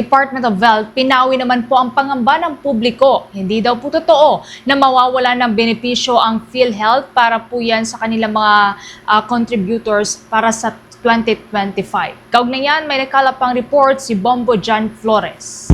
Department of Health, pinawi naman po ang pangamba ng publiko. Hindi daw po totoo na mawawala ng benepisyo ang PhilHealth para po yan sa kanilang mga contributors para sa 2025. Kaugnay yan, may nakalapang report si Bombo John Flores.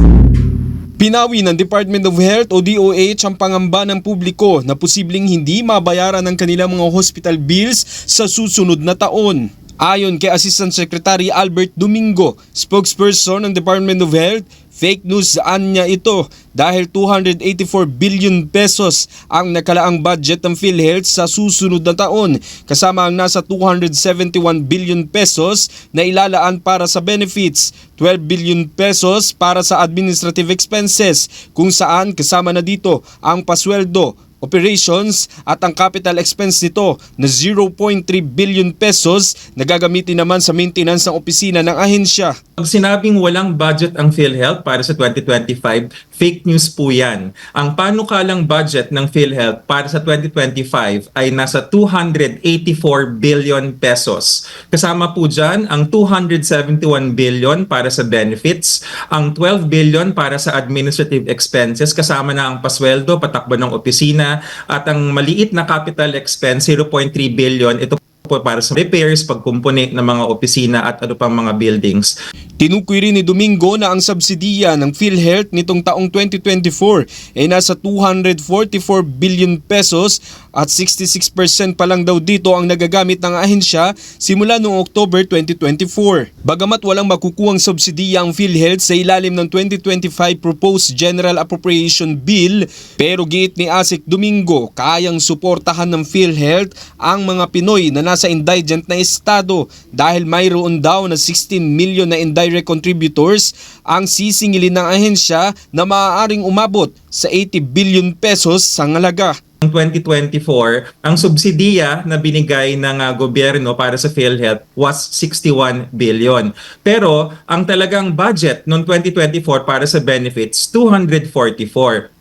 Pinawi ng Department of Health o DOH ang pangamba ng publiko na posibleng hindi mabayaran ang kanilang mga hospital bills sa susunod na taon. Ayon kay Assistant Secretary Albert Domingo, spokesperson ng Department of Health, fake news niya ito dahil 284 billion pesos ang nakalaang budget ng PhilHealth sa susunod na taon kasama ang nasa 271 billion pesos na ilalaan para sa benefits, 12 billion pesos para sa administrative expenses kung saan kasama na dito ang pasweldo, operations at ang capital expense nito na 0.3 billion pesos na gagamitin naman sa maintenance ng opisina ng ahensya. Pag sinabing walang budget ang PhilHealth para sa 2025, fake news po yan. Ang panukalang budget ng PhilHealth para sa 2025 ay nasa 284 billion pesos. Kasama po dyan ang 271 billion para sa benefits, ang 12 billion para sa administrative expenses, kasama na ang pasweldo, patakbo ng opisina, at ang maliit na capital expense, 0.3 billion, ito po para sa repairs, pagkumpuni ng mga opisina at ano pang mga buildings. Tinukoy rin ni Domingo na ang subsidiya ng PhilHealth nitong taong 2024 ay nasa 244 billion pesos at 66% pa lang daw dito ang nagagamit ng ahensya simula noong October 2024. Bagamat walang makukuhang subsidiya ang PhilHealth sa ilalim ng 2025 Proposed General Appropriation Bill, pero giit ni Asik Domingo, kayang suportahan ng PhilHealth ang mga Pinoy na nasa indigent na estado dahil mayroon daw na 16 million na indirect contributors ang sisingilin ng ahensya na maaaring umabot sa 80 billion pesos sa halaga. Noong 2024, ang subsidiya na binigay ng gobyerno para sa PhilHealth was 61 billion. Pero ang talagang budget noong 2024 para sa benefits, 244.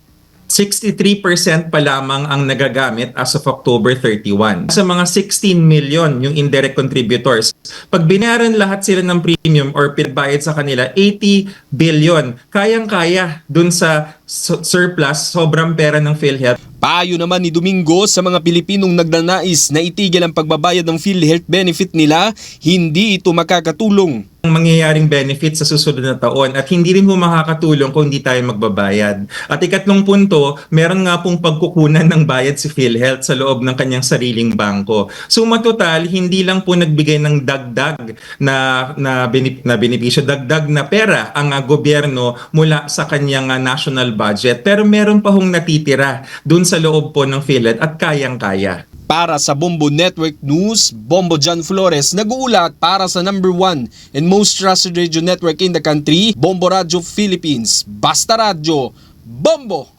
63% pa lamang ang nagagamit as of October 31. Sa mga 16 million yung indirect contributors, pag binayaran lahat sila ng premium or pinagbayad sa kanila, 80 billion. Kayang-kaya dun sa surplus, sobrang pera ng PhilHealth. Payo naman ni Domingo sa mga Pilipinong nagnanais na itigil ang pagbabayad ng PhilHealth benefit nila, hindi ito makakatulong. Ang mangyayaring benefit sa susunod na taon at hindi rin po makakatulong kung hindi tayo magbabayad. At ikatlong punto, meron nga pong pagkukunan ng bayad si PhilHealth sa loob ng kanyang sariling bangko. So matotal, hindi lang po nagbigay ng dagdag na benepisyo, dagdag na pera ang gobyerno mula sa kanyang national budget, pero meron pa hong natitira dun sa loob po ng PhilHealth at kayang-kaya. Para sa Bombo Network News, Bombo John Flores nag-uulat para sa number 1 and most trusted radio network in the country, Bombo Radio Philippines. Basta Radio, Bombo!